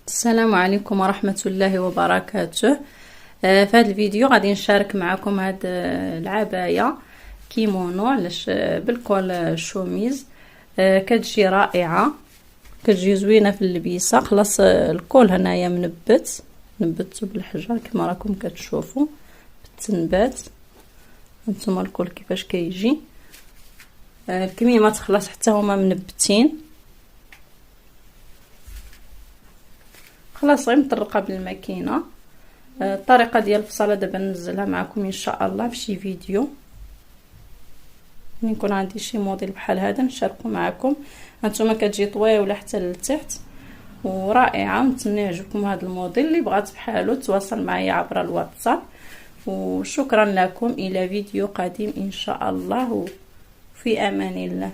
السلام عليكم ورحمة الله وبركاته. في هذا الفيديو غادي نشارك معكم هاد العباية كيمونو علاش بالكول شوميز. كتجي رائعة، كتجي زوينة في اللبسة. خلاص الكول هنايا نبتو بالحجر كما راكم كتشوفوا بالتنبات. هانتوما الكول كيفاش كيجي، الكميمات خلاص حتى هما منبتين. خلاص غير مطرقه بالماكينه. الطريقه ديال الفصاله دابا ننزلها معكم ان شاء الله في شي فيديو، ملي يكون عندي شي موديل بحال هذا نشاركو معكم. هانتوما كتجي طويله حتى لتحت ورائعه. نتمنى يعجبكم هذا الموديل. اللي بغات بحالو تواصل معايا عبر الواتساب. وشكرا لكم، الى فيديو قادم ان شاء الله، وفي امان الله.